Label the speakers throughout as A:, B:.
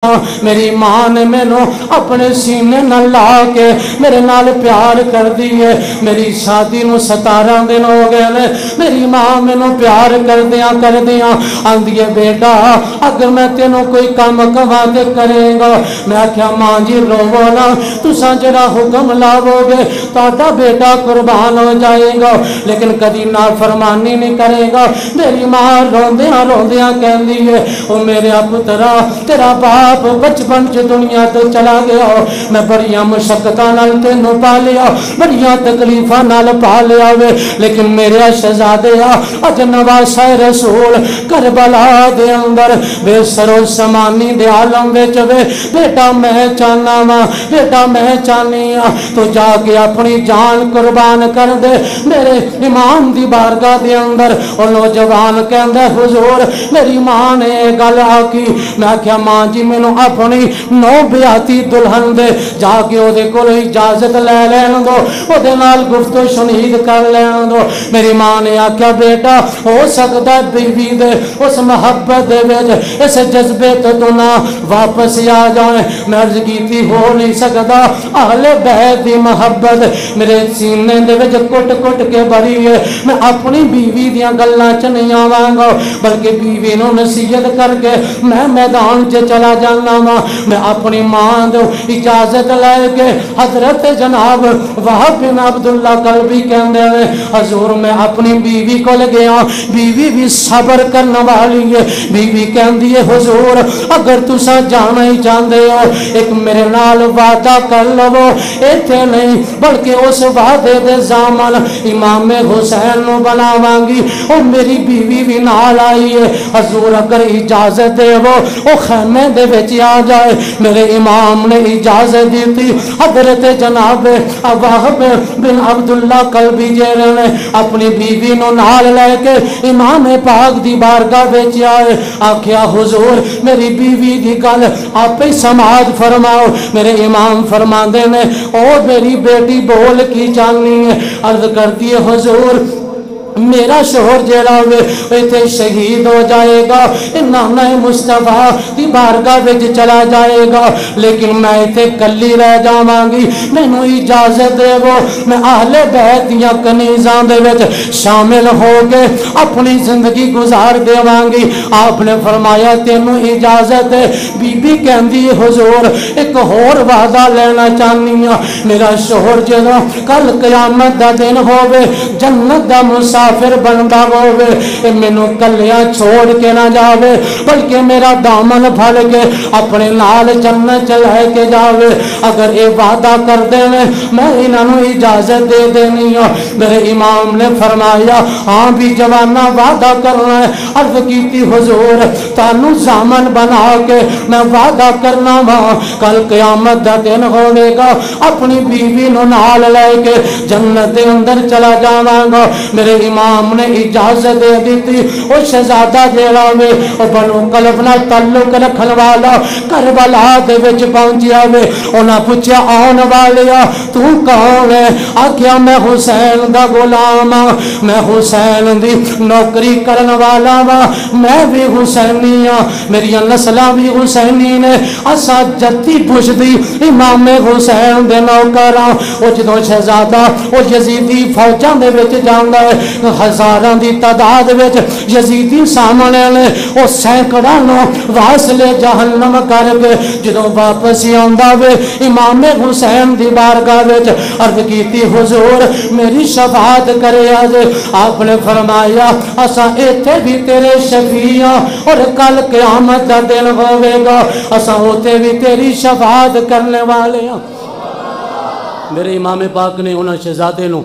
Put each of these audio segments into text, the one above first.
A: میری ماں نے مینو اپنے سینے نہ لا کے میرے نال پیار کر دیئے. میری شادی نو 17 دن ہو گئے نے. میری ماں مینو پیار کر دیاں آندی ہے بیٹا اگر میں تینوں کوئی کام کوا تے کرے گا. میں کیا ماں جی روو نا, تساں جڑا حکم لاو گے تہاڈا بیٹا قربان ہو جائے گا لیکن کدی نافرمانی نہیں کرے گا. میری ماں روندیاں کہندی ہے او میرے پترا تیرا باپ بچپن چ دنیا تے چلا گیا, میں بڑیاں مشقتاں نال تینوں پالیا, بڑیاں تکلیفاں نال پالیا وے, لیکن میرے شہزادیا اج نواسہ رسول کربلا دے اندر بے سرو سمانی دے عالم وچ وے. بیٹا میں چاہنا وا, بیٹا میں چاہنی ہاں تو جا کے اپنی جان قربان کر دے میرے امام دی بارگاہ دے اندر. او نوجوان کہندا حضور میری ماں نے گل آکی. میں کیا ماں جی مینوں اپنی نو بیاتی دلہن دے جا کے او دے کول اجازت لے لین دو, او دے نال گفتگو شنید کر لین دو. میری ماں نے آکھیا بیٹا ہو سکدا ہے بیوی دے اس محبت دے وچ اس جذبے تو نہ واپس آ جائیں. میں عرض کیتی ہو نہیں سکدا, اہل بیت دی محبت میرے سینے دے وچ کٹ کٹ کے بھری ہے. میں اپنی بیوی دیاں گلاں چ نہیں آواں گا بلکہ بیوی نو نصیحت کر کے میں میدان چ چلا جانا وا. میں اپنی ماں دو اجازت لے کے حضرت جناب وہب بن عبداللہ کلبی کہندے نے حضور میں اپنی بیوی کو گیا. بیوی بھی صبر کرنے والی ہے. بیوی کہندی ہے حضور اگر تسا جانا ہی چاہندے ہو ایک میرے نال وعدہ کر لو, ایتھے نہیں بلکہ اس وعدے دے ضامن امام حسین نو بناواں گی. او میری بیوی بھی نال آئی ہے. حضور اگر اجازت دے وہ خیمے دے وچ آ جائے. میرے امام نے اجازت دیتی. حضرت جناب وہب بن عبداللہ کلبی جیرے نے اپنی بیوی نو نال لے کے امام پاک دی بارگاہ وچ آئے. آکھیا حضور میری بیوی دی گل آپ ہی سماعت فرماؤ. میرے امام فرماندے نے او میری بیٹی بول کی چاہنی ہے. عرض کرتی ہے حضور میرا شوہر جیڑا ہوئے ایتھے شہید ہو جائے گا, نانا مصطفیٰ دی بارگاہ وچ چلا جائے گا, لیکن میں ایتھے کلی رہ جاواں گی. مینوں اجازت دے وہ میں اہل بیت دیاں کنیزاں دے وچ شامل ہو کے اپنی زندگی گزار دیواں گی. آپ نے فرمایا تینوں اجازت ہے. بی بی کہندی حضور ایک ہور وعدہ لینا چاہنی ہاں. میرا شوہر جدوں کل قیامت دا دن ہوے جنت دا مسافر بندا ہوے مینوں کلیاں چھوڑ کے نہ جاوے بلکہ میرا دامن پھڑ کے اپنے نال جنت چ لے کے جاوے. اگر اے وعدہ کر دے میں انہاں نوں اجازت دے دینی ہاں. میرے امام نے فرمایا ہاں بھی جوانا وعدہ کرنا ہے. عرض کیتی حضور تانوں ضامن بنا کے میں وعدہ کرنا وا کل قیامت دا دن ہوے گا اپنی بیوی نوں نال لے کے جنت دے اندر چلا جاواں گا. میرے امام نے اجازت دے دیتی. او شہزادہ جیڑا وے او بنو کلب نال تعلق رکھن والا کربلا دے وچ پہنچیا وے. انہاں پوچھیا آن والیا تو کون ہے؟ آکھیا میں حسین دا غلام ہاں, میں حسین دی نوکری کرن والا وا, میں بھی حسینی ہاں, میری نسلاں بھی حسینی نے. اسا جتی پوچھدی امام حسین دے نوکر ہاں. او جدوں شہزادہ او یزیدی فوجاں دے وچ جاندا ہے ہزاراں دی تعداد وچ یزیدی سامنے نے او سینکڑاں نو واصل جہنم کر کے جدوں واپس آندا وے امام حسین دی بارگاہ وچ عرض کیتی حضور میری شفاعت کرے اج. آپ نے فرمایا اساں ایتھے بھی تیرے شفیع اور کل قیامت دا دن ہوے گا اساں اوتے بھی تیری شفاعت کرنے والے ہاں. میرے امام پاک نے انہاں شہزادے نو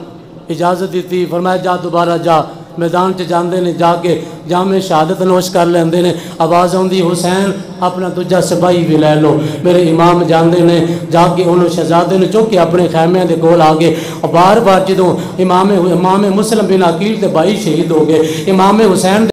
A: اجازت دیتی. فرمایا جا دوبارہ جا. میدان چ جاندے نے جا کے جامع شہادت نوش کر لیندے نے. آواز آندی حسین اپنا دوجا سپاہی بھی لے لو. میرے امام جاندے نے جا کے انہوں شہزادے نے چوک کے اپنے خیمے دے کول آ گئے. اور بار بار جدوں امام مسلم بن عقیل تے بھائی شہید ہو گئے امام حسین